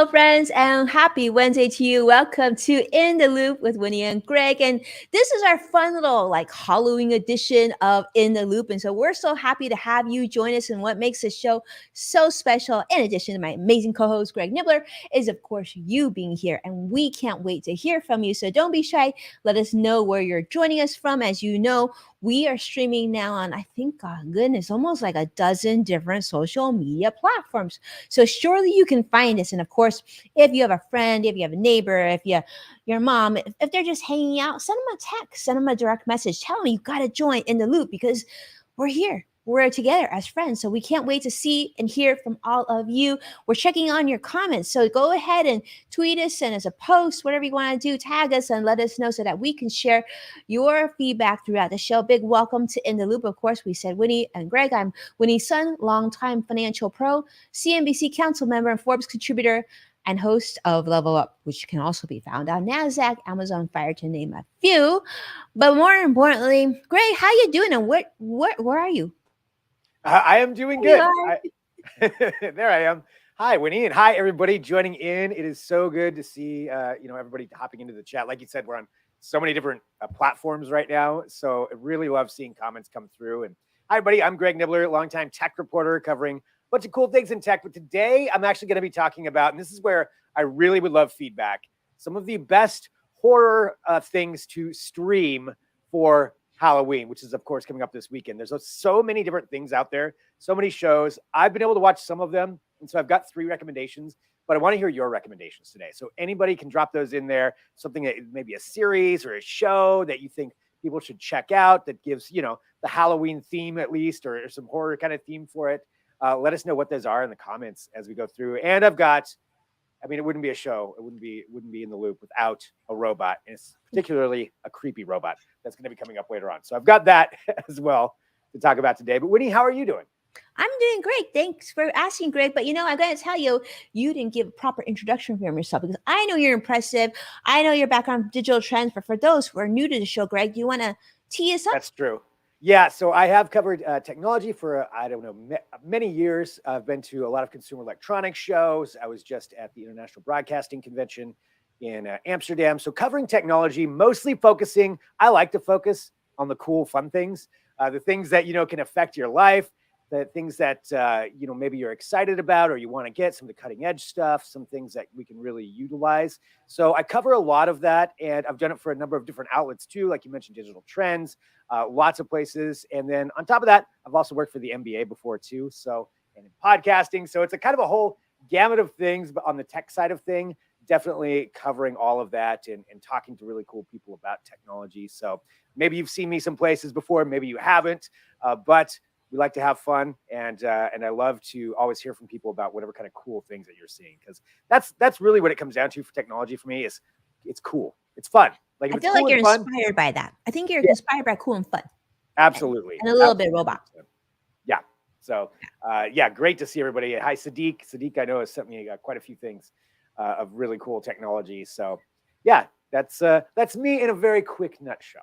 Hello, friends, and happy Wednesday to you. Welcome to In the Loop with Winnie and Greg. And this is our fun little Halloween edition of In the Loop. And so we're so happy to have you join us. And what makes this show so special, in addition to my amazing co-host Greg Nibbler, is of course you being here. And we can't wait to hear from you. So don't be shy. Let us know where you're joining us from. As you know, we are streaming now on, I think, goodness, almost like a dozen different social media platforms. So surely you can find us. And of course, if you have a friend, if you have a neighbor, if your mom, if they're just hanging out, send them a text, send them a direct message. Tell them you got to join In the Loop because we're here. We're together as friends. So we can't wait to see and hear from all of you. We're checking on your comments. So go ahead and tweet us, send us a post, whatever you want to do, tag us and let us know so that we can share your feedback throughout the show. Big welcome to In the Loop. Of course, we said Winnie and Greg. I'm Winnie's son, longtime financial pro, CNBC council member, and Forbes contributor, and host of Level Up, which can also be found on NASDAQ, Amazon Fire, to name a few. But more importantly, Greg, how you doing and where are you? I am doing good. There I am. Hi, Winnie, and hi, everybody joining in. It is so good to see, everybody hopping into the chat. Like you said, we're on so many different platforms right now. So I really love seeing comments come through. And hi, everybody. I'm Greg Nibbler, longtime tech reporter covering a bunch of cool things in tech. But today I'm actually going to be talking about, and this is where I really would love feedback, some of the best horror things to stream for Halloween, which is, of course, coming up this weekend. There's so many different things out there, so many shows. I've been able to watch some of them, and so I've got 3 recommendations, but I want to hear your recommendations today. So anybody can drop those in there, something that maybe a series or a show that you think people should check out that gives, the Halloween theme at least, or some horror kind of theme for it. Let us know what those are in the comments as we go through. And it wouldn't be a show. It wouldn't be In the Loop without a robot, and it's particularly a creepy robot that's going to be coming up later on. So I've got that as well to talk about today. But Winnie, how are you doing? I'm doing great. Thanks for asking, Greg. But I got to tell you, you didn't give a proper introduction for yourself because I know you're impressive. I know your background in digital trends, but for those who are new to the show, Greg, do you want to tee us up? That's true. Yeah, so I have covered technology for, many years. I've been to a lot of consumer electronics shows. I was just at the International Broadcasting Convention in Amsterdam. So covering technology, mostly I like to focus on the cool, fun things, the things that, can affect your life, the things that, maybe you're excited about or you want to get, some of the cutting edge stuff, some things that we can really utilize. So I cover a lot of that, and I've done it for a number of different outlets too, like you mentioned, digital trends, lots of places. And then on top of that, I've also worked for the NBA before too. So, and in podcasting. So it's a kind of a whole gamut of things, but on the tech side of thing, definitely covering all of that and talking to really cool people about technology. So maybe you've seen me some places before, maybe you haven't, but we like to have fun, and I love to always hear from people about whatever kind of cool things that you're seeing, because that's really what it comes down to for technology for me. Is it's cool, it's fun. I feel like you're inspired by that. I think you're inspired by cool and fun. Absolutely, and a little bit robot. Yeah. So great to see everybody. Hi, Sadiq. Sadiq, I know, has sent me quite a few things of really cool technology. So yeah, that's me in a very quick nutshell.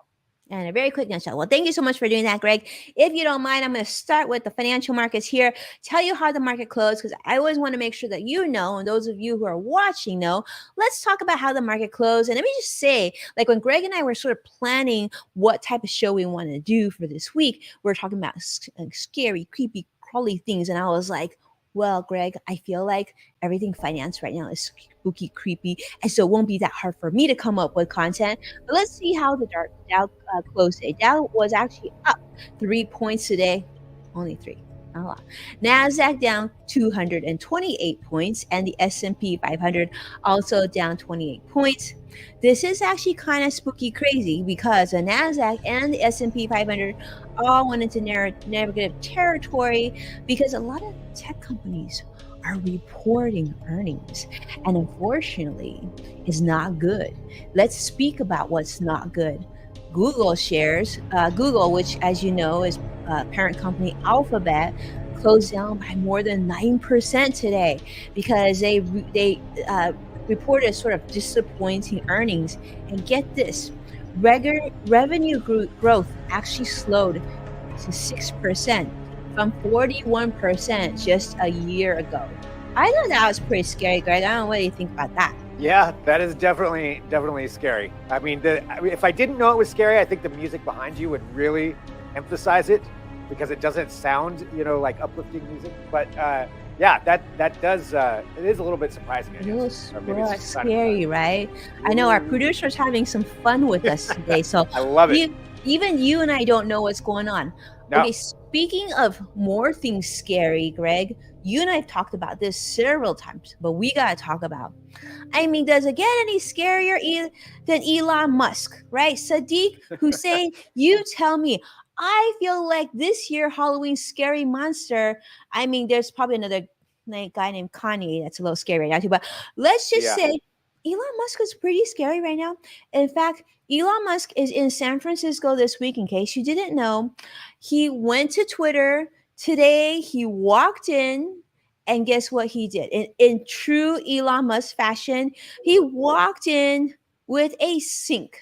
And a very quick nutshell. Well, thank you so much for doing that, Greg. If you don't mind, I'm going to start with the financial markets here, tell you how the market closed, because I always want to make sure that you know, and those of you who are watching know. Let's talk about how the market closed. And let me just say, like when Greg and I were sort of planning what type of show we want to do for this week, we were talking about scary, creepy, crawly things. And I was like, well, Greg, I feel like everything finance right now is spooky, creepy, and so it won't be that hard for me to come up with content. But let's see how the Dow closed today. Dow was actually up 3 points today, only 3. Not a lot. NASDAQ down 228 points, and the S&P 500 also down 28 points. This is actually kind of spooky crazy because the NASDAQ and the S&P 500 all went into negative territory because a lot of tech companies are reporting earnings, and unfortunately, it's not good. Let's speak about what's not good. Google shares, Google, which as you know is parent company Alphabet, closed down by more than 9% today because they reported sort of disappointing earnings. And get this, revenue growth actually slowed to 6% from 41% just a year ago. I thought that was pretty scary, Greg. I don't know what you think about that. Yeah, that is definitely scary. I mean, if I didn't know it was scary, I think the music behind you would really emphasize it because it doesn't sound, like uplifting music. But yeah, that does it is a little bit surprising. I guess. Or maybe it's scary, right? I know our producer's having some fun with us today, so I love it. Even you and I don't know what's going on. No. Okay, speaking of more things scary, Greg, you and I have talked about this several times, but we got to talk about. I mean, does it get any scarier than Elon Musk, right? Sadiq Hussein, you tell me. I feel like this year Halloween scary monster. I mean, there's probably another guy named Kanye that's a little scary right now too. But let's just say Elon Musk is pretty scary right now. In fact, Elon Musk is in San Francisco this week. In case you didn't know, he went to Twitter today. He walked in. And guess what he did? In true Elon Musk fashion, he walked in with a sink.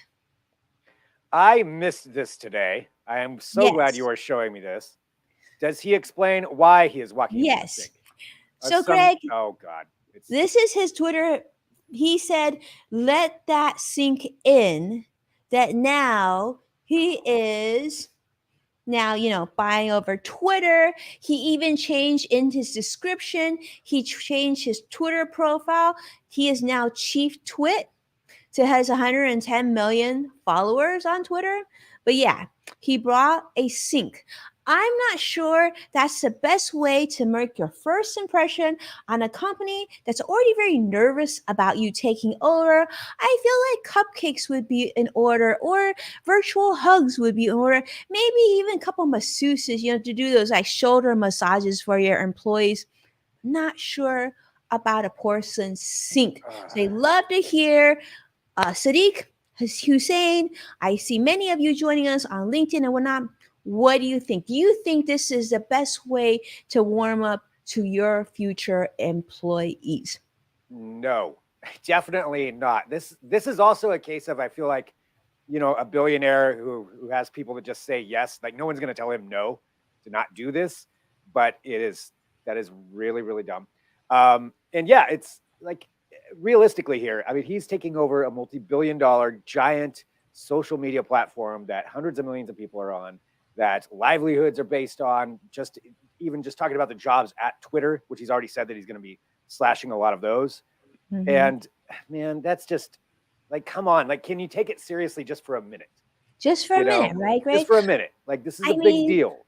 I missed this today. I am so glad you are showing me this. Does he explain why he is walking in with a sink? So, Greg, oh God. This is his Twitter. He said, let that sink in, that now he is buying over Twitter. He even changed in his description. He changed his Twitter profile. He is now Chief Twit. So has 110 million followers on Twitter. But yeah, he brought a sink. I'm not sure that's the best way to make your first impression on a company that's already very nervous about you taking over. I feel like cupcakes would be in order, or virtual hugs would be in order. Maybe even a couple masseuses, to do those like shoulder massages for your employees. Not sure about a porcelain sink. So they love to hear Sadiq Hussein. I see many of you joining us on LinkedIn and whatnot. What do you think? Do you think this is the best way to warm up to your future employees? No, definitely not. This is also a case of, I feel like, a billionaire who has people that just say yes. Like, no one's going to tell him no to not do this, but that is really, really dumb. And yeah, it's like, realistically here, I mean, he's taking over a multi-billion-dollar giant social media platform that hundreds of millions of people are on, that livelihoods are based on. Just talking about the jobs at Twitter, which he's already said that he's going to be slashing a lot of those. Mm-hmm. And man, that's just like, come on, like, can you take it seriously just for a minute? Just for a minute, right, Greg? Just for a minute. Like, this is a big deal.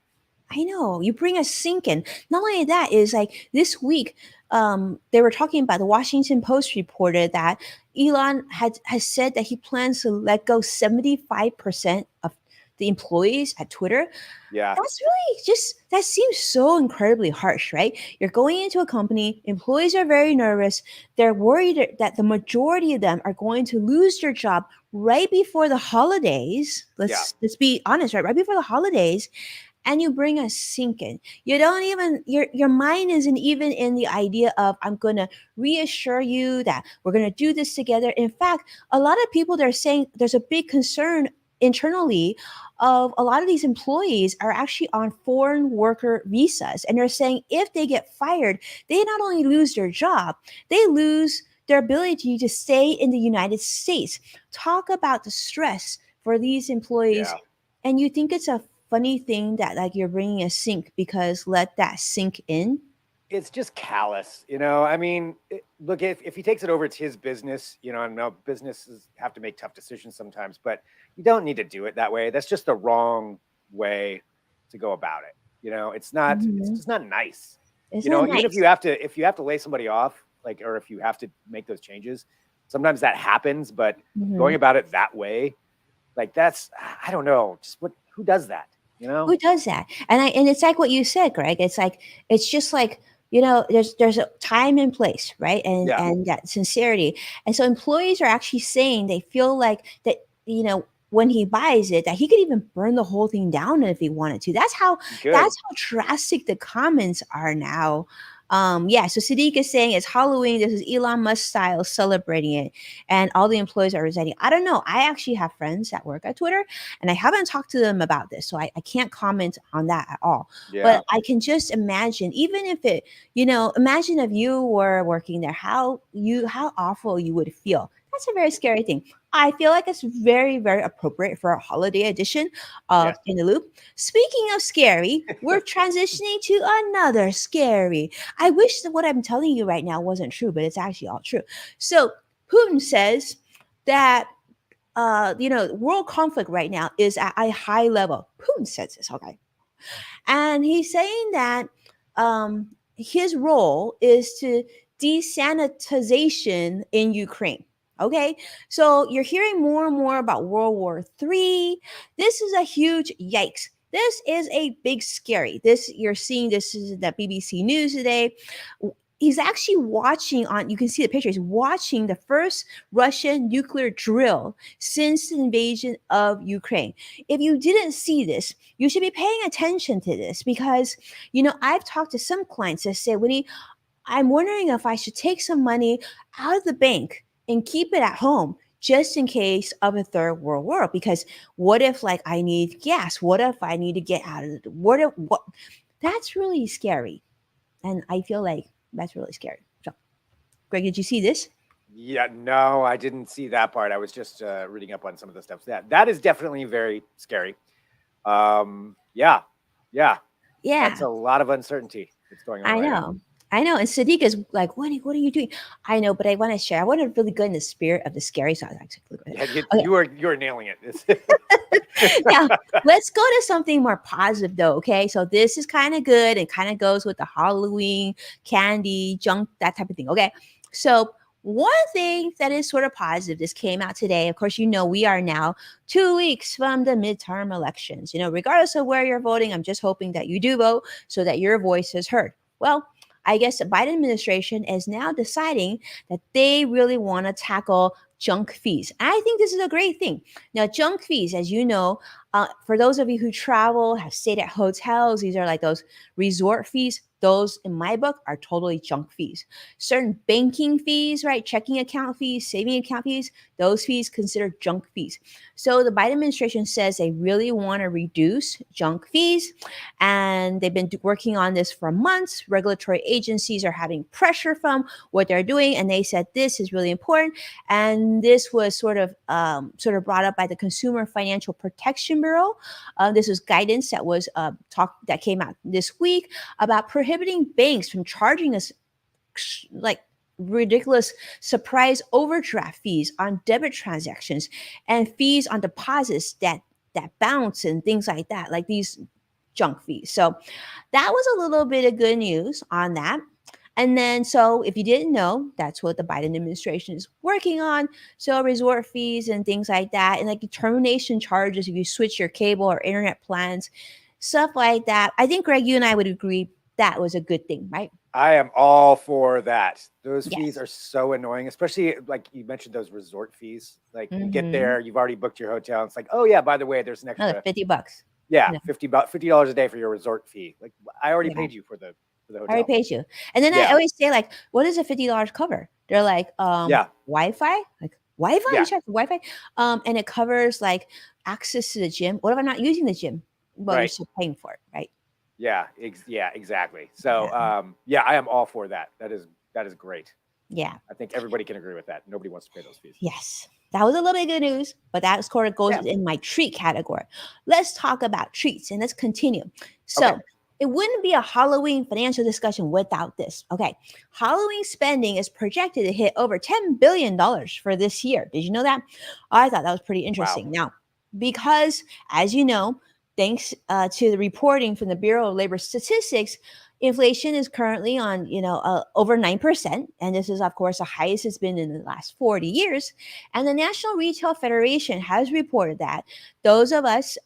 I know. You bring a sink in. Not only that, is like this week, they were talking about, the Washington Post reported that Elon has said that he plans to let go 75% of the employees at Twitter. Yeah. That's really that seems so incredibly harsh, right? You're going into a company, employees are very nervous. They're worried that the majority of them are going to lose their job right before the holidays. Let's be honest, right? Right before the holidays. And you bring a sink in. You don't even, your mind isn't even in the idea of, I'm going to reassure you that we're going to do this together. In fact, a lot of people, they're saying there's a big concern internally of a lot of these employees are actually on foreign worker visas. And they're saying if they get fired, they not only lose their job, they lose their ability to stay in the United States. Talk about the stress for these employees. Yeah. And you think it's a funny thing that like you're bringing a sink, because let that sink in. It's just callous, I mean, look, if he takes it over, it's his business, I know businesses have to make tough decisions sometimes, but you don't need to do it that way. That's just the wrong way to go about it. It's not, it's just not nice. Even if you have to lay somebody off, like, or if you have to make those changes, sometimes that happens, but going about it that way, like, that's, I don't know, just who does that? Who does that? And it's like what you said, Greg. It's like, it's just like, there's a time and place, right? And that sincerity. And so employees are actually saying they feel like that, when he buys it, that he could even burn the whole thing down if he wanted to. That's how drastic the comments are now. Yeah, so Sadiq is saying it's Halloween. This is Elon Musk style celebrating it, and all the employees are resigning. I don't know. I actually have friends that work at Twitter, and I haven't talked to them about this, so I can't comment on that at all. Yeah. But I can just imagine, even if it, imagine if you were working there, how awful you would feel. That's a very scary thing. I feel like it's very, very appropriate for a holiday edition of Yes. In the Loop. Speaking of scary, we're transitioning to another scary. I wish that what I'm telling you right now wasn't true, but it's actually all true. So Putin says that world conflict right now is at a high level. Putin says this, okay, and he's saying that his role is to desanitization in Ukraine. Okay, so you're hearing more and more about World War III. This is a huge yikes. This is a big scary. This you're seeing. This is the BBC News today. He's actually watching on. You can see the picture. He's watching the first Russian nuclear drill since the invasion of Ukraine. If you didn't see this, you should be paying attention to this because I've talked to some clients that say, Winnie, I'm wondering if I should take some money out of the bank and keep it at home just in case of a third world war. Because what if like I need gas? What if I need to get out of the what? That's really scary. And I feel like that's really scary. So Greg, did you see this? Yeah, no, I didn't see that part. I was just reading up on some of the stuff. That is definitely very scary. Yeah, yeah, Yeah. that's a lot of uncertainty that's going on I right now. know. I know. And Sadiq is like, what are you doing? I know, but I want to share. I want to really go in the spirit of the scary side. Actually, Yeah, okay. you are nailing it. Now, let's go to something more positive, though. Okay. So this is kind of good and kind of goes with the Halloween candy, junk, that type of thing. Okay. So, one thing that is sort of positive, this came out today. Of course, we are now 2 weeks from the midterm elections. Regardless of where you're voting, I'm just hoping that you do vote so that your voice is heard. Well, I guess the Biden administration is now deciding that they really want to tackle junk fees. And I think this is a great thing. Now, junk fees, as you know, for those of you who travel, have stayed at hotels, these are like those resort fees. Those, in my book, are totally junk fees. Certain banking fees, right? Checking account fees, saving account fees, those fees considered junk fees. So the Biden administration says they really want to reduce junk fees. And they've been working on this for months. Regulatory agencies are having pressure from what they're doing. And they said this is really important. And this was sort of brought up by the Consumer Financial Protection Bureau. This was guidance that was that came out this week about prohibiting banks from charging us like ridiculous surprise overdraft fees on debit transactions and fees on deposits that bounce and things like that, like these junk fees. So that was a little bit of good news on that. And then, so if you didn't know, that's what the Biden administration is working on. So resort fees and things like that, and like termination charges if you switch your cable or internet plans, stuff like that. I think Greg, you and I would agree that was a good thing, right? I am all for that. Those fees Yes. are so annoying, especially like you mentioned those resort fees. Like you get Mm-hmm. there, you've already booked your hotel. It's like, oh yeah, by the way, there's an Another extra $50. yeah, Yeah. $50 a day for your resort fee. Like I already Yeah. paid you for the I already hotel. paid you. And then I Yeah, always say, like, what does a $50 cover? They're like, yeah, Wi-Fi? Like Wi-Fi? You yeah, charge for Wi-Fi? And it covers like access to the gym. What if I'm not using the gym? Well, you're right. still paying for it, right? Yeah, exactly. So Yeah. yeah, I am all for that. That is great. Yeah. I think everybody can agree with that. Nobody wants to pay those fees. Yes. That was a little bit of good news, but that sort of goes Yeah. in my treat category. Let's talk about treats and let's continue. Okay. So it wouldn't be a Halloween financial discussion without this. Okay. Halloween spending is projected to hit over $10 billion for this year. Did you know that? I thought that was pretty Wow. interesting. Now, because as you know, thanks to the reporting from the Bureau of Labor Statistics, inflation is currently on, over 9%. And this is, of course, the highest it's been in the last 40 years. And the National Retail Federation has reported that those of us,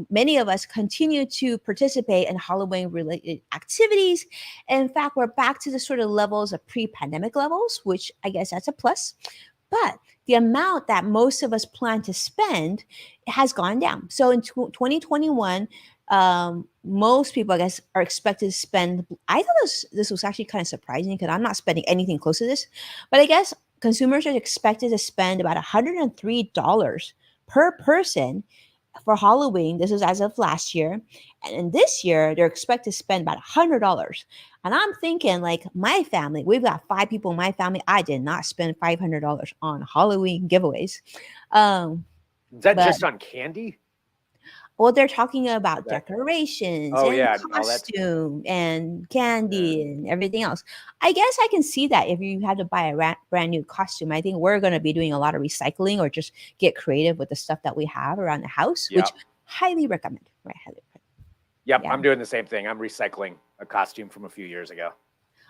many of us, continue to participate in Halloween related activities. In fact, we're back to the sort of levels of pre pandemic levels, which I guess that's a plus. but the amount that most of us plan to spend has gone down. So in 2021, most people, I guess, are expected to spend. I thought this was actually kind of surprising because I'm not spending anything close to this, but I guess consumers are expected to spend about $103 per person for Halloween. This is as of last year. And in this year, they're expected to spend about $100. And I'm thinking, like, my family, we've got 5 people in my family. I did not spend $500 on Halloween giveaways. Is that But just on candy? well, they're talking about That, decorations oh, and yeah. All that's, costume and candy and everything else. I guess I can see that if you had to buy a brand new costume. I think we're going to be doing a lot of recycling or just get creative with the stuff that we have around the house, yeah. which highly recommend. Right? Highly recommend. Yep, Yeah. I'm doing the same thing. I'm recycling a costume from a few years ago.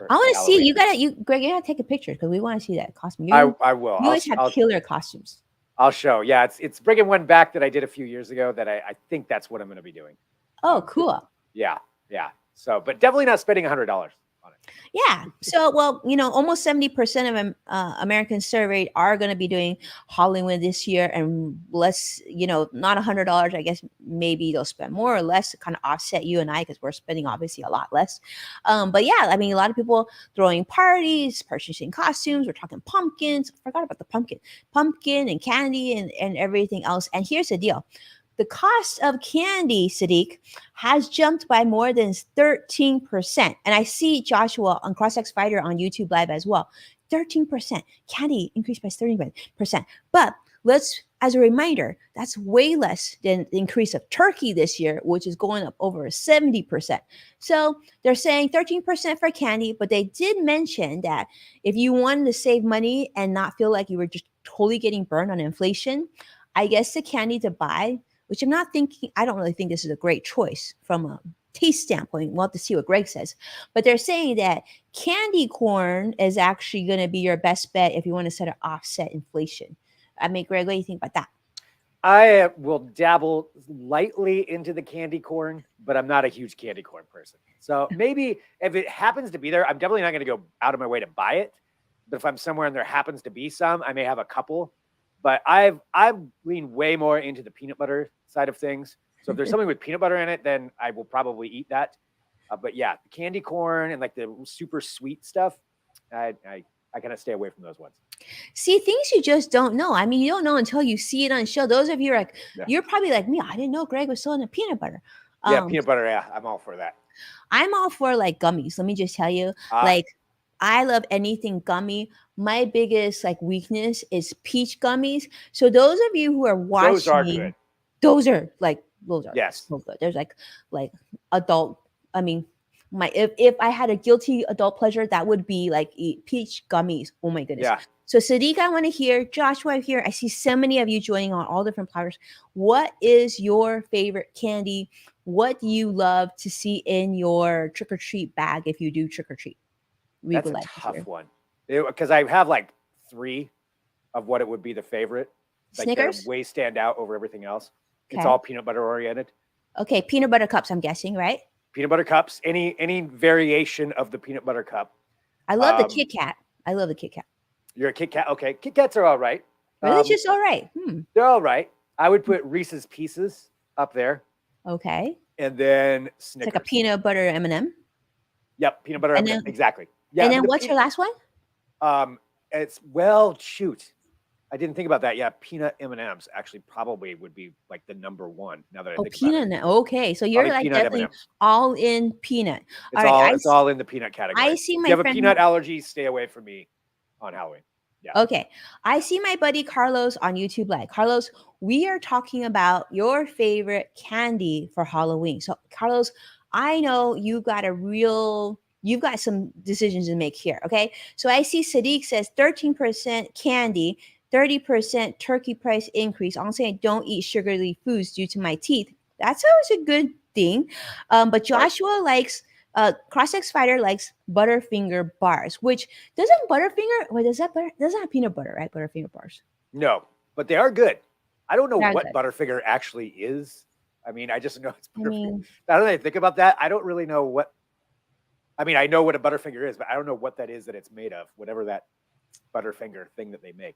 I want to see. Greg, you gotta take a picture because we want to see that costume. I will. You always have killer costumes. I'll show. Yeah, it's bringing one back that I did a few years ago that I think that's what I'm going to be doing. Oh, cool. Yeah. So, but definitely not spending $100 on it. Yeah. So, well, almost 70% of Americans surveyed are going to be doing Halloween this year, and less, not $100. I guess maybe they'll spend more or less to kind of offset you and I because we're spending obviously a lot less. But yeah, I mean, a lot of people throwing parties, purchasing costumes. We're talking pumpkins. I forgot about the pumpkin and candy and everything else. And here's the deal. The cost of candy, Sadiq, has jumped by more than 13%. And I see Joshua on CrossX Fighter on YouTube Live as well. 13%. Candy increased by 13%. But as a reminder, that's way less than the increase of turkey this year, which is going up over 70%. So they're saying 13% for candy, but they did mention that if you wanted to save money and not feel like you were just totally getting burned on inflation, I guess the candy to buy, which I don't really think this is a great choice from a taste standpoint. We'll have to see what Greg says. But they're saying that candy corn is actually going to be your best bet if you want to sort of offset inflation. I mean, Greg, what do you think about that? I will dabble lightly into the candy corn, but I'm not a huge candy corn person. So maybe if it happens to be there, I'm definitely not going to go out of my way to buy it. But if I'm somewhere and there happens to be some, I may have a couple. But I've leaned way more into the peanut butter side of things. So if there's something with peanut butter in it, then I will probably eat that. But yeah, the candy corn and like the super sweet stuff, I kind of stay away from those ones. See, things you just don't know. I mean, you don't know until you see it on show. Those of you are like, you're probably like me. I didn't know Greg was still into peanut butter. Yeah, peanut butter. Yeah, I'm all for that. I'm all for like gummies. Let me just tell you, like, I love anything gummy. My biggest like weakness is peach gummies. So those of you who are watching, those are good. Those are yes, so good. There's like adult. I mean, if I had a guilty adult pleasure, that would be like eat peach gummies. Oh my goodness. Yeah. So Sadiq, I want to hear. Joshua here. I see so many of you joining on all different flowers. What is your favorite candy? What do you love to see in your trick or treat bag if you do trick or treat? That's a tough one because I have like 3 of what it would be the favorite. Like Snickers? They way stand out over everything else. Okay. It's all peanut butter oriented. Okay, peanut butter cups, I'm guessing, right? Peanut butter cups, any variation of the peanut butter cup. I love the Kit Kat. I love the Kit Kat. You're a Kit Kat? Okay, Kit Kats are all right. Really, just all right? They're all right. I would put Reese's Pieces up there. Okay. And then Snickers. It's like a peanut butter M&M? Yep, peanut butter M&M, exactly. Yeah. And then what's your last one? Shoot. I didn't think about that. Yeah, peanut M&Ms actually probably would be like the number 1 now that I think about it. Okay, so you're like definitely M&Ms. All in peanut. It's all in the peanut category. I see my if you have a peanut allergy, stay away from me on Halloween. Yeah. Okay. I see my buddy Carlos on YouTube Live. Carlos, we are talking about your favorite candy for Halloween. So Carlos, I know you've got some decisions to make here. Okay. So I see Sadiq says 13% candy, 30% turkey price increase. Honestly, I don't eat sugary foods due to my teeth. That's always a good thing. But Joshua likes CrossX Fighter likes Butterfinger bars, which doesn't Butterfinger. Doesn't have peanut butter, right? Butterfinger bars. No, but they are good. I don't know what Butterfinger actually is. I mean, I just know it's Butterfinger. Now that I think about that, I don't really know what. I mean, I know what a Butterfinger is, but I don't know what that is that it's made of. Whatever that Butterfinger thing that they make.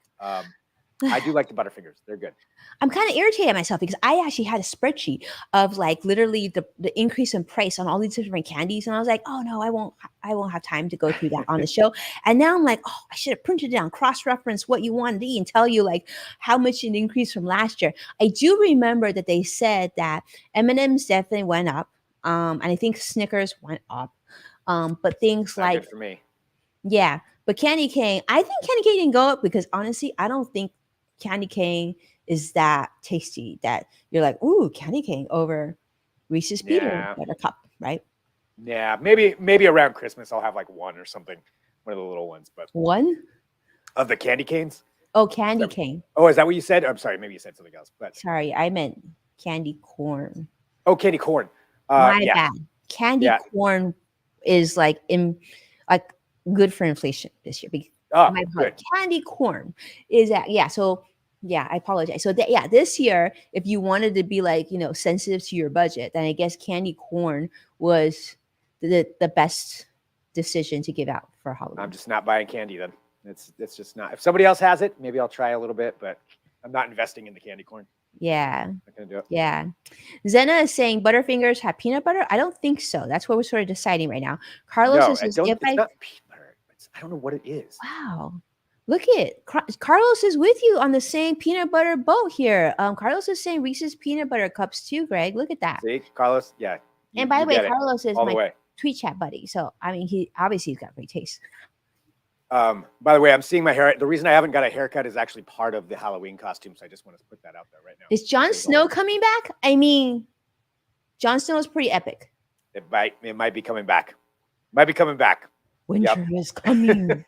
I do like the Butterfingers. They're good. I'm kind of irritated at myself because I actually had a spreadsheet of like literally the increase in price on all these different candies, and I was like, oh no, I won't have time to go through that on the show. And now I'm like, oh, I should have printed it down, cross-reference what you wanted to eat, and tell you like how much it increased from last year. I do remember that they said that M&M's definitely went up, and I think Snickers went up, but things Not like good for me. yeah, but candy cane, I think candy cane didn't go up because honestly, I don't think candy cane is that tasty that you're like, ooh, candy cane over Reese's peanut Yeah. butter cup, right? Yeah. Maybe around Christmas I'll have like one or something, one of the little ones, but One? of the candy canes. Oh, candy cane. Oh, is that what you said? I'm sorry, maybe you said something else. But Sorry, I meant candy corn. oh, candy corn. My Yeah. bad. Candy Yeah. corn is like like good for inflation this year. Oh, My good. candy corn is that yeah. So yeah, I apologize. So that yeah, this year, if you wanted to be like sensitive to your budget, then I guess candy corn was the best decision to give out for Halloween. I'm just not buying candy then. It's just not. If somebody else has it, maybe I'll try a little bit, but I'm not investing in the candy corn. Yeah. Not gonna do it. Yeah. Zena is saying Butterfingers have peanut butter. I don't think so. That's what we're sort of deciding right now. Carlos No, is I don't. It's not peanut butter. I don't know what it is. wow. Look at Carlos is with you on the same peanut butter boat here. Carlos is saying Reese's peanut butter cups too, Greg. Look at that. See, Carlos? Yeah. And by the way, Carlos is all the my way. tweet chat buddy. So I mean, he's got great taste. By the way, I'm seeing my hair. The reason I haven't got a haircut is actually part of the Halloween costume. So I just want to put that out there right now. Is Jon Snow coming back? I mean, Jon Snow is pretty epic. It might be coming back. Might be coming back. Winter is coming.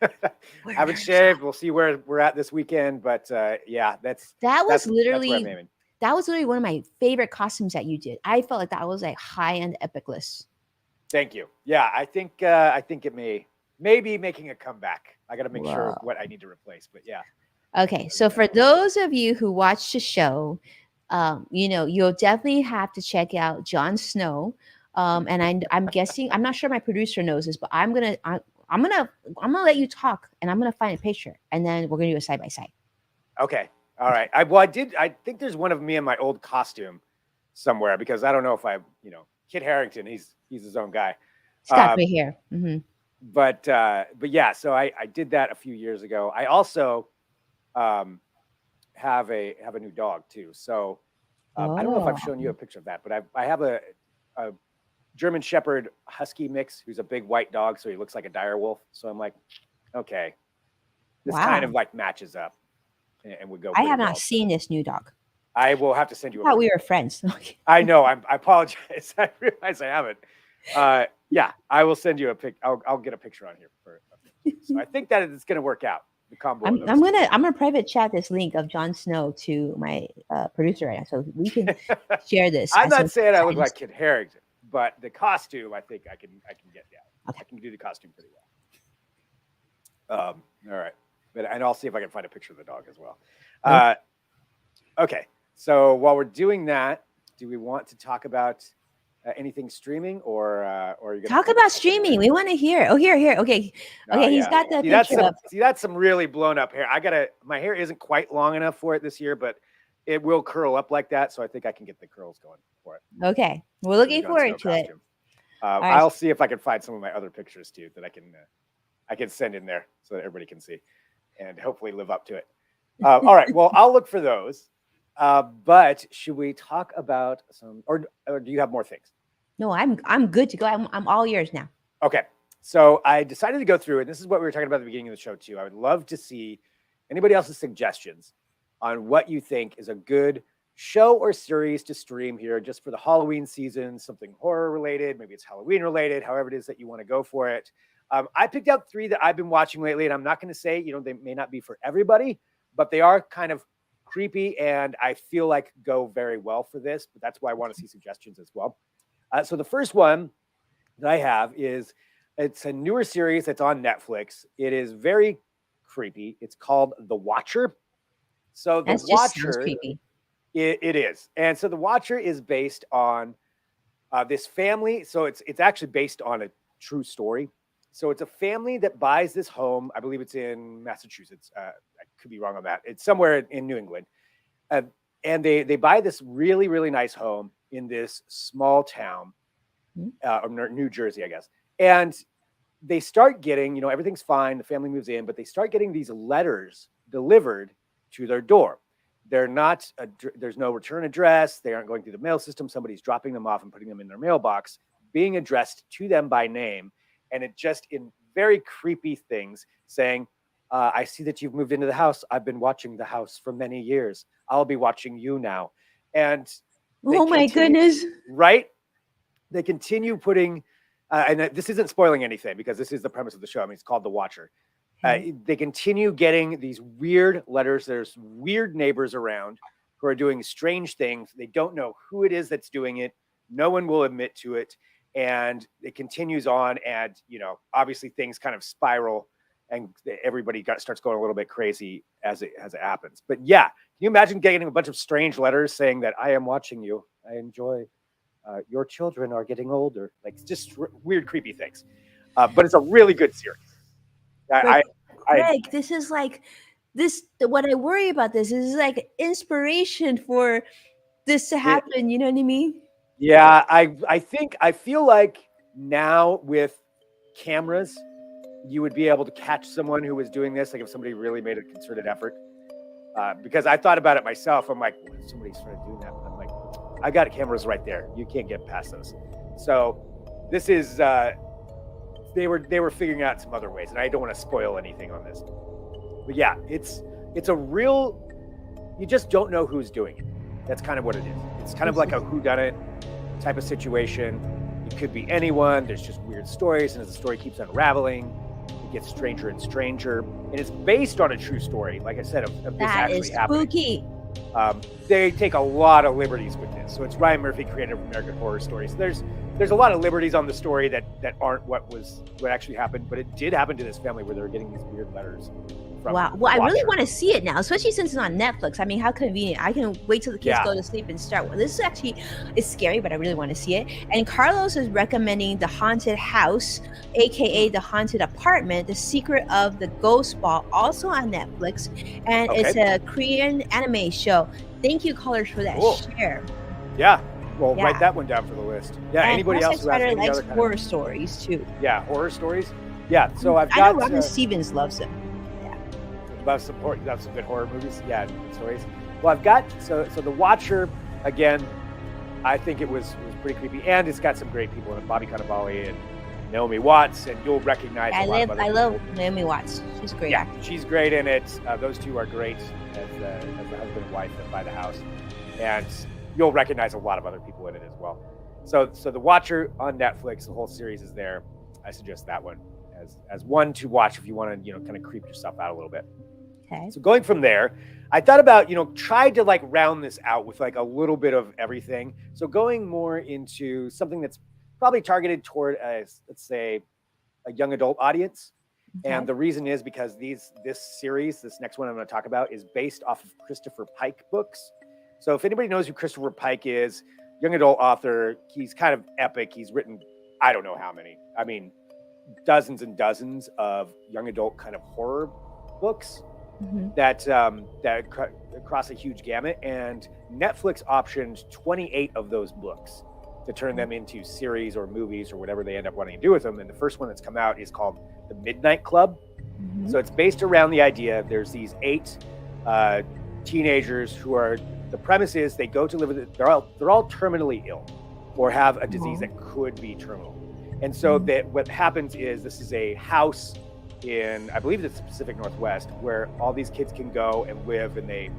Haven't shaved. We'll see where we're at this weekend. But yeah, that was literally one of my favorite costumes that you did. I felt like that was like high on the epic list. Thank you. Yeah, I think it may be making a comeback. I got to make sure what I need to replace. But yeah. Okay, so for those of you who watch the show, you'll definitely have to check out Jon Snow. And I'm guessing, I'm not sure my producer knows this, but I'm gonna let you talk, and I'm gonna find a picture, and then we're gonna do a side by side. Okay, all right. I think there's one of me in my old costume somewhere because I don't know if Kit Harington. He's his own guy. He's got great hair. Mm-hmm. But yeah, so I did that a few years ago. I also have a new dog too. So I don't know if I've shown you a picture of that, but I have a German Shepherd Husky mix who's a big white dog, so he looks like a dire wolf. So I'm like, okay, this kind of like matches up, and we go. I have not seen this new dog. I will have to send you. I thought we were friends. I know. I apologize. I realize I haven't. Yeah, I will send you a pic. I'll get a picture on here for. So I think that it's going to work out. The combo. I'm gonna private chat this link of Jon Snow to my producer right now, so we can share this. I'm not saying I look like Kit Harington, but the costume, I think I can get down. Okay. I can do the costume pretty well. All right, and I'll see if I can find a picture of the dog as well. Okay, so while we're doing that, do we want to talk about anything streaming, or are you gonna talk about streaming? We want to hear. Oh, here. Okay, he's got that picture. That's some really blown up hair. My hair isn't quite long enough for it this year, but it will curl up like that, so I think I can get the curls going for it. Okay, we're looking forward to it. I'll see if I can find some of my other pictures too that I can send in there so that everybody can see and hopefully live up to it. All right, well, I'll look for those. But should we talk about some, or do you have more things? No, I'm good to go. I'm all yours now. Okay, so I decided to go through, and this is what we were talking about at the beginning of the show too. I would love to see anybody else's suggestions on what you think is a good show or series to stream here just for the Halloween season, something horror related, maybe it's Halloween related, however it is that you want to go for it. I picked out 3 that I've been watching lately, and I'm not going to say, they may not be for everybody, but they are kind of creepy and I feel like go very well for this, but that's why I want to see suggestions as well. So the first one that I have it's a newer series that's on Netflix. It is very creepy. It's called The Watcher. So The Watcher, creepy. It is. And so The Watcher is based on this family. So it's actually based on a true story. So it's a family that buys this home. I believe it's in Massachusetts. I could be wrong on that. It's somewhere in New England. Uh, and they buy this really, really nice home in this small town, New Jersey, I guess. And they start getting, everything's fine. The family moves in, but they start getting these letters delivered to their door. There's no return address. They aren't going through the mail system. Somebody's dropping them off and putting them in their mailbox, being addressed to them by name. And it just in very creepy things saying, I see that you've moved into the house. I've been watching the house for many years. I'll be watching you now. And oh my goodness. Right? They continue putting, and this isn't spoiling anything because this is the premise of the show. I mean, it's called The Watcher. They continue getting these weird letters. There's weird neighbors around who are doing strange things. They don't know who it is that's doing it. No one will admit to it. And it continues on. And, obviously things kind of spiral and everybody starts going a little bit crazy as it happens. But yeah, can you imagine getting a bunch of strange letters saying that I am watching you? I enjoy your children are getting older. Like it's just weird, creepy things. But it's a really good series. Greg, this is like this. What I worry about this is like inspiration for this to happen. You know what I mean? Yeah, I feel like now with cameras, you would be able to catch someone who was doing this. Like if somebody really made a concerted effort. Because I thought about it myself. I'm like, what if somebody started doing that? But I'm like, I got cameras right there. You can't get past those. So this is they were figuring out some other ways, and I don't want to spoil anything on this. But yeah, it's a real, you just don't know who's doing it. That's kind of what it is. It's kind of like a whodunit type of situation. It could be anyone. There's just weird stories, and as the story keeps unraveling, it gets stranger and stranger. And it's based on a true story, like I said, of this actually happening. That is spooky. They take a lot of liberties with this. So it's Ryan Murphy, creator of American Horror Stories. There's a lot of liberties on the story that aren't what actually happened, but it did happen to this family where they were getting these weird letters. Wow. Well, I really want to see it now, especially since it's on Netflix. I mean, how convenient. I can wait till the kids go to sleep and start. Well, this is actually, it's scary, but I really want to see it. And Carlos is recommending The Haunted House, aka The Haunted Apartment, The Secret of the Ghost Ball, also on Netflix. And it's a Korean anime show. Thank you, callers, for that share. Yeah. Well, write that one down for the list. Yeah. And anybody else who has any likes other kind horror stories too. Yeah, horror stories. Yeah. So I know Robin Stevens loves them. Love some good horror movies. Yeah, stories. Well, I've got so The Watcher again. I think it was pretty creepy, and it's got some great people in it. Bobby Cannavale and Naomi Watts, and you'll recognize. I love Naomi Watts. She's great. Yeah, she's great in it. Those two are great as the husband and wife that buy the house, and you'll recognize a lot of other people in it as well. So The Watcher on Netflix, the whole series is there. I suggest that one as one to watch if you want to kind of creep yourself out a little bit. Okay. So going from there, I thought about, tried to like round this out with like a little bit of everything. So going more into something that's probably targeted toward let's say a young adult audience. Okay. And the reason is because this next one I'm going to talk about is based off of Christopher Pike books. So if anybody knows who Christopher Pike is, young adult author, he's kind of epic. He's written, I don't know how many. I mean, dozens and dozens of young adult kind of horror books. Mm-hmm. that cross a huge gamut, and Netflix optioned 28 of those books to turn them into series or movies or whatever they end up wanting to do with them. And the first one that's come out is called The Midnight Club. Mm-hmm. So it's based around the idea there's these 8 teenagers who are, the premise is they go to live with they're all terminally ill or have a disease that could be terminal. And so what happens is this is a house in, I believe it's the Pacific Northwest, where all these kids can go and live, and they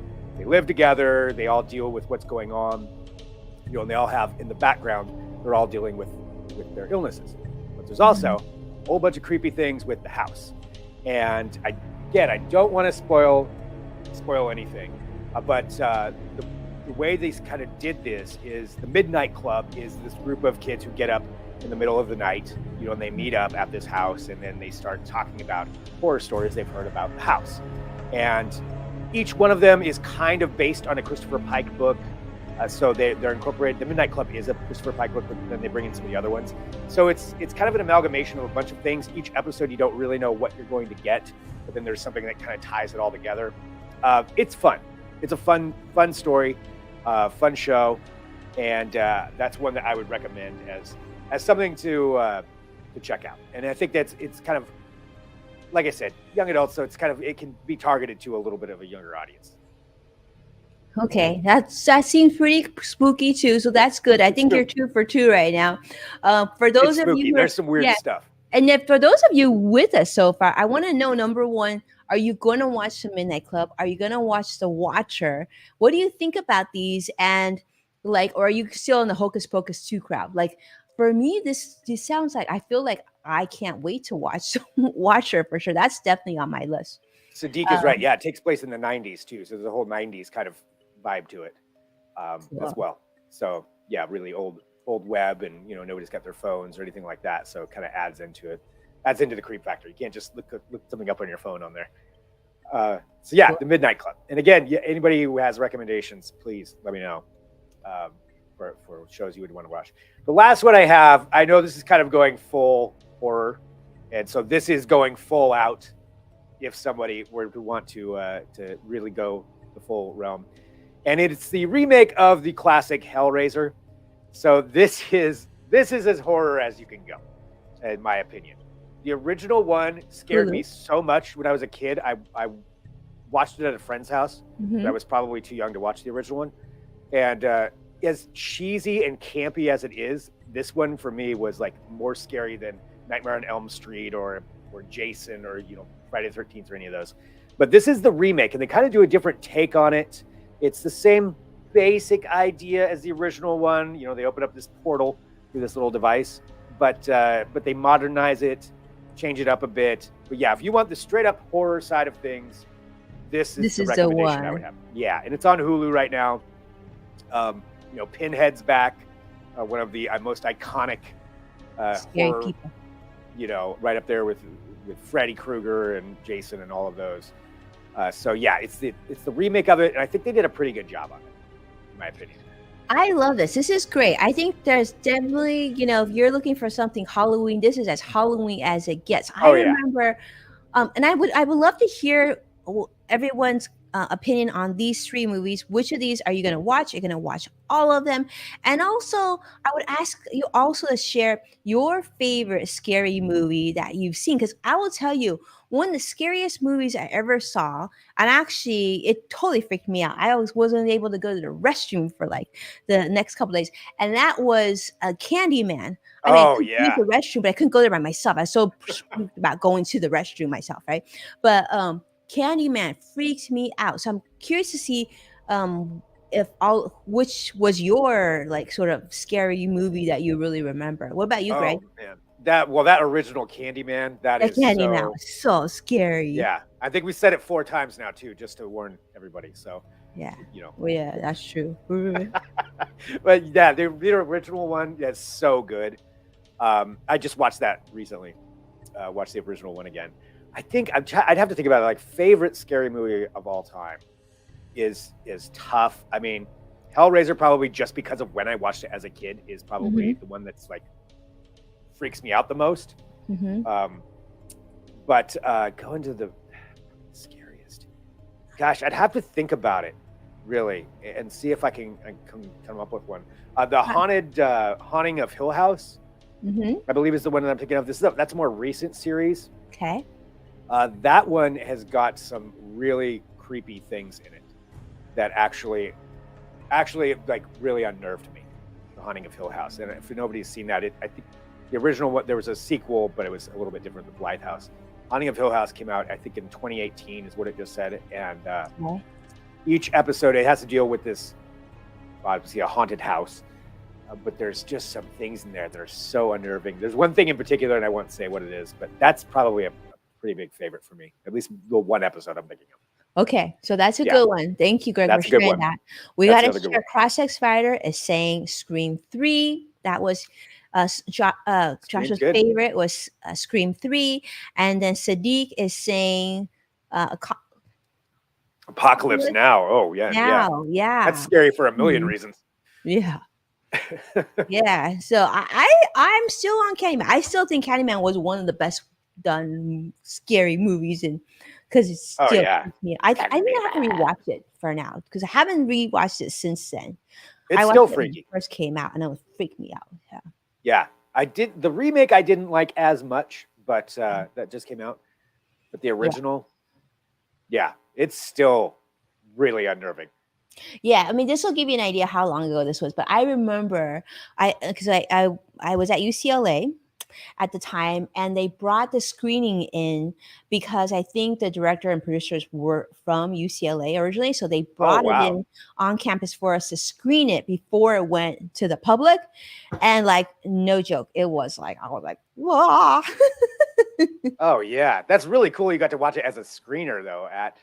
live together. They all deal with what's going on, and they all have in the background, they're all dealing with their illnesses. But there's also a whole bunch of creepy things with the house. And I don't want to spoil anything, but the way they kind of did this is the Midnight Club is this group of kids who get up in the middle of the night, and they meet up at this house, and then they start talking about horror stories they've heard about the house. And each one of them is kind of based on a Christopher Pike book. So they're incorporated. The Midnight Club is a Christopher Pike book, but then they bring in some of the other ones. So it's kind of an amalgamation of a bunch of things. Each episode, you don't really know what you're going to get, but then there's something that kind of ties it all together. It's fun. It's a fun story, fun show, and that's one that I would recommend as something to check out. And I think it's kind of, like I said, young adults, so it can be targeted to a little bit of a younger audience. Okay, that seems pretty spooky too. So that's good. I think you're 2 for 2 right now. For those of you, there's some weird stuff. And if for those of you with us so far, I want to know, number one, are you going to watch the Midnight Club? Are you going to watch The Watcher? What do you think about these? And like, or are you still in the Hocus Pocus 2 crowd? Like, for me, this sounds like, I feel like I can't wait to watch Watcher for sure. That's definitely on my list. Sadiq is right. Yeah, it takes place in the 90s too. So there's a whole 90s kind of vibe to it as well. So yeah, really old web, and nobody's got their phones or anything like that. So it kind of adds into the creep factor. You can't just look something up on your phone on there. So yeah, the Midnight Club. And again, anybody who has recommendations, please let me know for shows you would want to watch. The last one I have, I know this is kind of going full horror, and so this is going full out. If somebody were to want to really go the full realm, and it's the remake of the classic Hellraiser. So this is as horror as you can go, in my opinion. The original one scared me so much when I was a kid. I watched it at a friend's house. But I was probably too young to watch the original one, and as cheesy and campy as it is, this one for me was like more scary than Nightmare on Elm Street or Jason or Friday the 13th or any of those. But this is the remake, and they kind of do a different take on it. It's the same basic idea as the original one. They open up this portal through this little device, but they modernize it, change it up a bit. But yeah, if you want the straight up horror side of things, this is the recommendation I would have. Yeah, and it's on Hulu right now. Pinhead's back, one of the most iconic scary horror people. Right up there with Freddy Krueger and Jason and all of those. So yeah, it's the remake of it, and I think they did a pretty good job on it, in my opinion. I love this. This is great. I think there's definitely, if you're looking for something Halloween, this is as Halloween as it gets. I remember, and I would love to hear everyone's opinion on these 3 movies. Which of these are you going to watch? You're going to watch all of them. And also, I would ask you also to share your favorite scary movie that you've seen, because I will tell you, one of the scariest movies I ever saw, and actually it totally freaked me out. I wasn't able to go to the restroom for like the next couple of days, and that was Candyman. I mean, I could use the restroom, but I couldn't go there by myself. I was so spooked about going to the restroom myself, right? But Candyman freaked me out. So I'm curious to see which was your like sort of scary movie that you really remember. What about you, Greg? Man. That original Candyman, that is Candyman was so scary. Yeah, I think we said it 4 times now too, just to warn everybody. So yeah, well, yeah, that's true. But yeah, the original one is so good. I just watched that recently. Watched the original one again. I think I'd have to think about it. Like, favorite scary movie of all time is tough. I mean, Hellraiser, probably just because of when I watched it as a kid, is probably the one that's like freaks me out the most. But going to the scariest, gosh, I'd have to think about it really and see if I can come up with one. The Haunting of Hill House, I believe, is the one that I'm thinking of. That's a more recent series. Okay. That one has got some really creepy things in it that actually like really unnerved me. The Haunting of Hill House, and if nobody's seen that, I think the original one, there was a sequel, but it was a little bit different. The Blythe House. Haunting of Hill House came out, I think, in 2018 is what it just said, and each episode it has to deal with this, obviously a haunted house, but there's just some things in there that are so unnerving. There's one thing in particular, and I won't say what it is, but that's probably a pretty big favorite for me. At least the one episode I'm thinking of. Okay, so that's a good one. Thank you, Greg, for sharing that. We got to share. Cross-X Fighter is saying Scream 3. That was Josh's favorite was Scream 3, and then Sadiq is saying Apocalypse Now. Oh yeah, yeah. That's scary for a million reasons. Yeah. Yeah. So I'm still on Candyman. I still think Candyman was one of the best done scary movies, and because it's Oh still yeah, freaks me out. I think I have to Candyman. rewatch it for now because I haven't rewatched it since then. I It's watched still it when it freaky. first came out, and it was freaked me out. Yeah. Yeah, I did the remake. I didn't like as much, but that just came out. But the Yeah. original, yeah, it's still really unnerving. Yeah, I mean, this will give you an idea how long ago this was, but I remember I was at UCLA at the time, and they brought the screening in because I think the director and producers were from UCLA originally, so they Oh brought it wow. in on campus for us to screen it before it went to the public, and like no joke, it was like I was like, "Whoa." Oh yeah, that's really cool. You got to watch it as a screener though at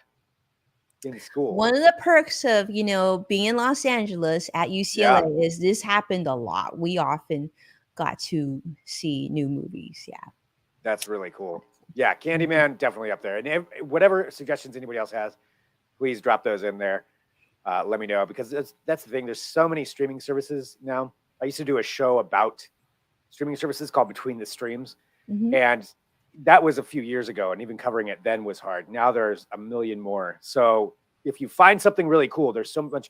in school. One of the perks of, being in Los Angeles at Yeah, UCLA is this happened a lot. We often got to see new movies. Yeah. that's really cool. Yeah, Mhm. Candyman definitely up there. And whatever suggestions anybody else has, please drop those in there. Let me know because that's the thing. There's so many streaming services now. I used to do a show about streaming services called Between the Streams, Mhm. and that was a few years ago. And even covering it then was hard. Now there's a million more. So if you find something really cool, there's so much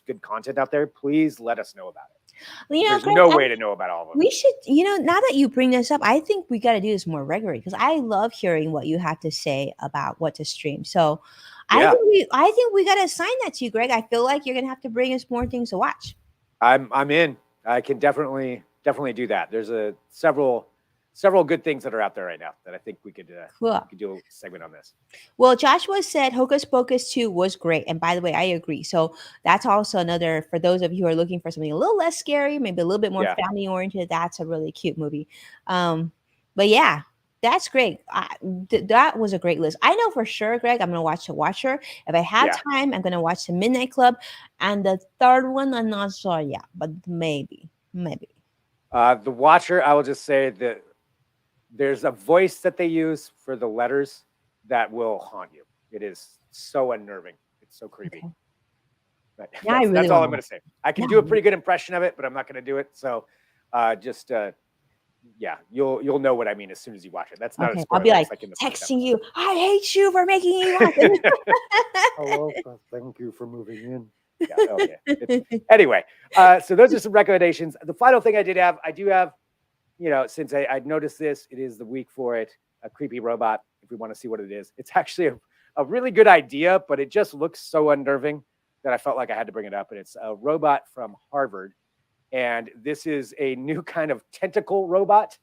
good content out there. Please let us know about it Well, because there's Greg, no way to know about all of them. we should, now that you bring this up, I think we got to do this more regularly because I love hearing what you have to say about what to stream. So, Yeah, I think we got to assign that to you, Greg. I feel like you're gonna have to bring us more things to watch. I'm in. I can definitely do that. There's a several good things that are out there right now that I think Cool. we could do a segment on this. Well, Joshua said Hocus Pocus 2 was great. And by the way, I agree. So that's also another, for those of you who are looking for something a little less scary, maybe a little bit more Yeah, family oriented, that's a really cute movie. But yeah, that's great. That was a great list. I know for sure, Greg, I'm going to watch The Watcher. If I have yeah. time, I'm going to watch The Midnight Club. And the third one, I'm not sure yet, but maybe, maybe. The Watcher. I will just say that there's a voice that they use for the letters that will haunt you. It is so unnerving. It's so creepy. Okay. But Now I really that's all want I'm to going watch. to say. I can Now, do a pretty good impression of it, but I'm not going to do it. So just yeah, you'll know what I mean as soon as you watch it. That's not a okay. I'll be spoiler. like It's like in the first texting episode. you, I hate you for making me watch it. Hello, thank you for moving in. Yeah, okay. Anyway, so those are some recommendations. The final thing I do have, since I noticed this, it is the week for it, a creepy robot. If we want to see what it is, it's actually a really good idea, but it just looks so unnerving that I felt like I had to bring it up. And it's a robot from Harvard. And this is a new kind of tentacle robot.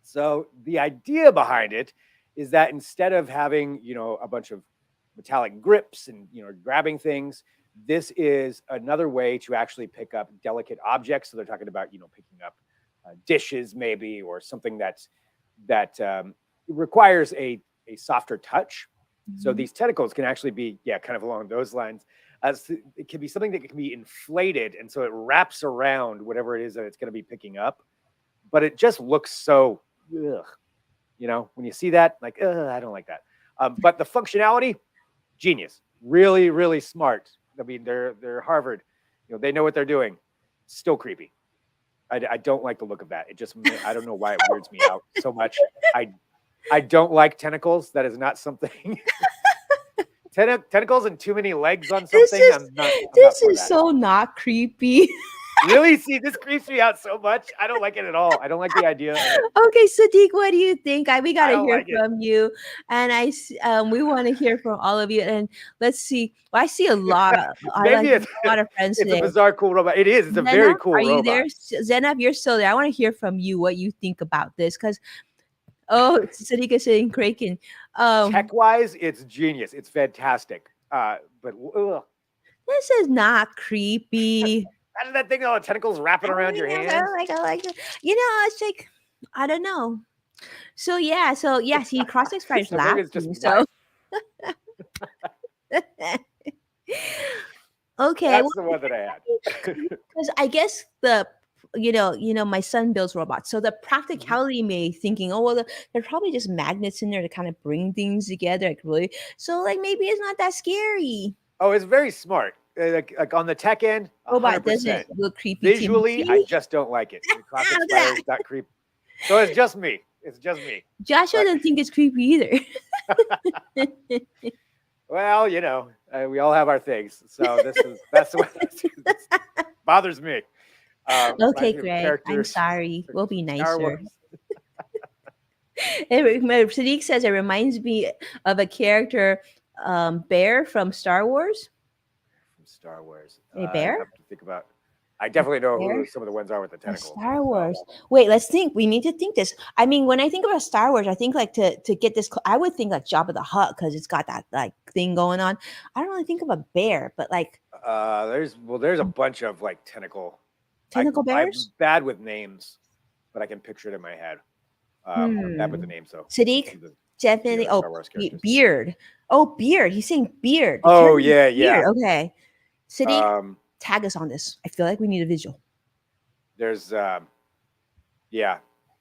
So the idea behind it is that instead of having, a bunch of metallic grips and, grabbing things, this is another way to actually pick up delicate objects. So they're talking about, picking up dishes maybe, or something that requires a softer touch. So Mhm. these tentacles can actually be, yeah, kind of along those lines. So it can be something that can be inflated, and so it wraps around whatever it is that it's going to be picking up. But it just looks so, ugh, when you see that, like, I don't like that. But the functionality, genius, really, really smart. I mean, they're Harvard, they know what they're doing. Still creepy. I don't like the look of that. It just, I don't know why it weirds me out so much. I don't like tentacles. That is not something. Tentacles and too many legs on This something. is I'm not this for is that. so not creepy. Really? See, this creeps me out so much. I don't like it at all. I don't like the idea of it. Okay, Sadiq, what do you think? We got I to don't hear like it. from you, and we want to hear from all of you. And let's see. Well, I Maybe like a lot of friends it's a today. bizarre, cool robot. It is. It's a very Zainab, cool are you there? robot. Zainab, you're still there. I want to hear from you what you think about this, because Sadiq is saying Kraken. Um, Tech wise, it's genius. It's fantastic. But ugh. this is not creepy. Imagine that thing, all the tentacles wrapping around your hands. I like it. It's like I don't know. So yeah, see, cross-legged spider's So maybe it's just laughing. my. So okay, well, That's the one that I had. because I guess my son builds robots, so the Mhm. practicality may thinking, oh well, there's probably just magnets in there to kind of bring things together, like really. So like maybe it's not that scary. Oh, it's very smart. like on the tech end, Robot doesn't 100%. look creepy to Visually, I me. just don't like it. The classic Look at spider that. is not creepy. So it's just me. It's just me. Joshua But doesn't think it's creepy either. well, we all have our things. So that's what that's bothers me. Okay, Reminds me of Greg. I'm characters sorry. We'll be from Star nicer. Wars. Sadiq says it reminds me of a character, Bear from Star Wars. From Star Wars. A I bear? have to think about. I definitely know who Bear? some of the ones are with the From tentacles. Star Wars. Wait, let's think. We need to think this. I mean, when I think about Star Wars, I think like to get this. I would think like Jabba the Hutt because it's got that like thing going on. I don't really think of a bear, but like There's a bunch of like tentacle I'm bears. bad with names, but I can picture it in my head. I'm bad with the names though. Sadiq, definitely. other Oh, Star Wars characters. beard. Oh, beard. He's saying beard. The Oh character's yeah, beard. yeah. Okay. Sadiq, Um, tag us on this. I feel like we need a visual. there's yeah.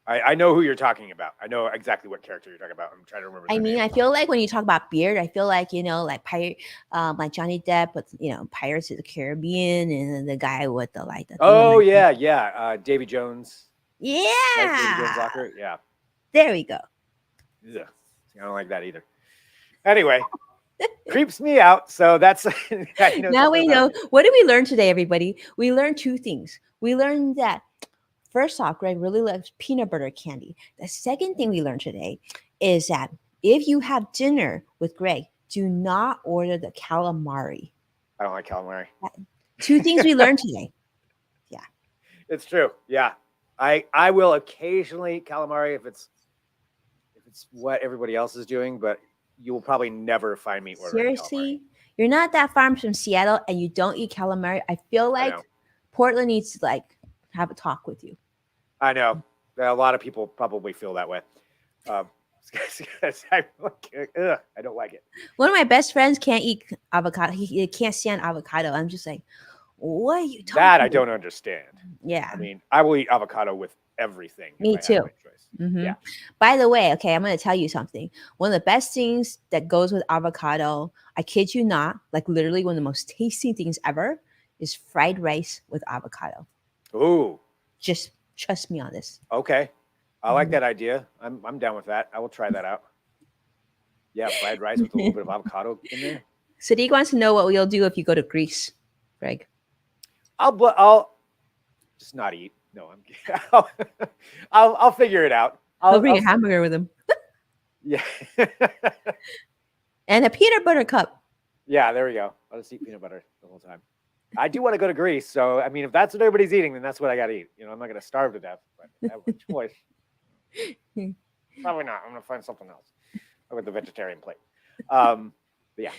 I know who you're talking about. I know exactly what character you're talking about. I'm trying to remember. I their mean, name. I feel like when you talk about beard, I feel like like pirate, like Johnny Depp with Pirates of the Caribbean, and then the guy with the like the. Oh yeah, yeah. Davy Jones. Yeah. Like Davy Jones Locker. Yeah. There we go. Yeah. I don't like that either. Anyway, creeps me out. So that's Now we know. What did we learn today, everybody? We learned two things. We learned that first off, Greg really loves peanut butter candy. The second thing we learned today is that if you have dinner with Greg, do not order the calamari. I don't like calamari. Two things we learned today. Yeah. It's true. Yeah. I will occasionally calamari if it's what everybody else is doing, but you will probably never find me ordering Seriously, you're not that far from Seattle and you don't eat calamari. I feel like Portland needs to like have a talk with you. I know. A lot of people probably feel that way. I don't like it. One of my best friends can't eat avocado. He can't stand avocado. I'm just like, what are you talking That about? I don't understand. Yeah. I mean, I will eat avocado with everything. Me too. Mm-hmm. Yeah. By the way, okay, I'm going to tell you something. One of the best things that goes with avocado, I kid you not, like literally one of the most tasty things ever is fried rice with avocado. Ooh. Just trust me on this. Okay. I like that idea. I'm down with that. I will try that out. Yeah, fried rice with a little bit of avocado in there. Sadiq wants to know what you'll do if you go to Greece, Greg. I'll just not eat. No, I'll figure it out. I'll bring a hamburger with him. Yeah. And a peanut butter cup. Yeah, there we go. I'll just eat peanut butter the whole time. I do want to go to Greece, so I mean, if that's what everybody's eating, then that's what I got to eat. I'm not going to starve to death, but I have a choice. Probably not. I'm going to find something else. I'll go with the vegetarian plate. But yeah.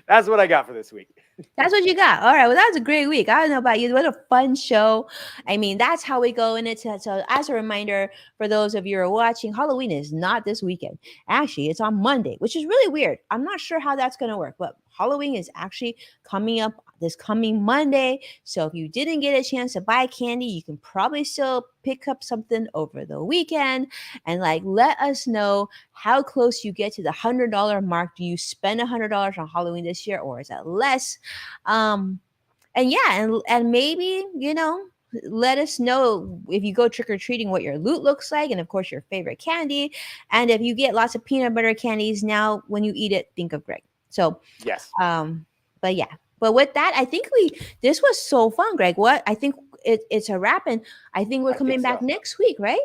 That's what I got for this week. That's what you got. All right. Well, that was a great week. I don't know about you. What a fun show. I mean, that's how we go in it. So as a reminder, for those of you who are watching, Halloween is not this weekend. Actually, it's on Monday, which is really weird. I'm not sure how that's going to work, but Halloween is actually coming up this coming Monday. So if you didn't get a chance to buy candy, you can probably still pick up something over the weekend and like let us know how close you get to the $100 mark. Do you spend $100 on Halloween this year, or is that less? And yeah, and maybe let us know if you go trick-or-treating what your loot looks like, and of course your favorite candy. And if you get lots of peanut butter candies, now when you eat it, think of Greg. So yes. But yeah. But with that, I think this was so fun, Greg. What I think it's a wrap, and I think we're coming back next week, right?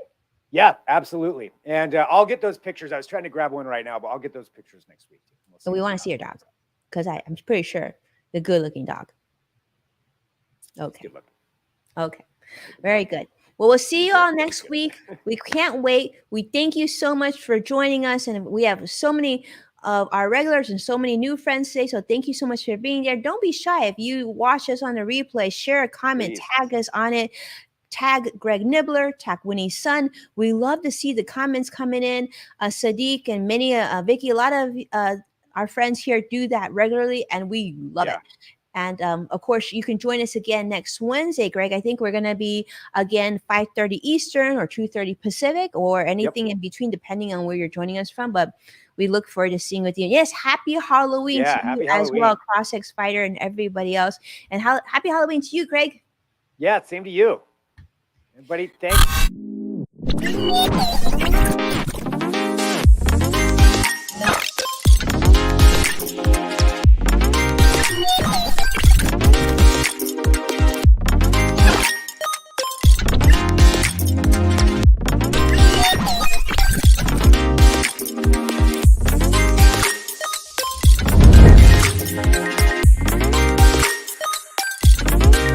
Yeah, absolutely. And I'll get those pictures. I was trying to grab one right now, but I'll get those pictures next week. So we want to see your dog, because I'm pretty sure the good-looking dog. Okay. Good luck. Okay. Very good. Well, we'll see you all next week. We can't wait. We thank you so much for joining us, and we have so many of our regulars and so many new friends today. So thank you so much for being there. Don't be shy. If you watch us on the replay, share a comment, tag us on it. Tag Greg Nibbler, tag Winnie's son. We love to see the comments coming in. Sadiq and many, Vicky, a lot of our friends here do that regularly, and we love it. And of course, you can join us again next Wednesday, Greg. I think we're going to be again 5:30 Eastern or 2:30 Pacific or anything in between, depending on where you're joining us from. But we look forward to seeing with you. Yes, happy Halloween to you as well, CrossX Fighter and everybody else. And happy Halloween to you, Greg. Yeah, same to you. Everybody, thanks.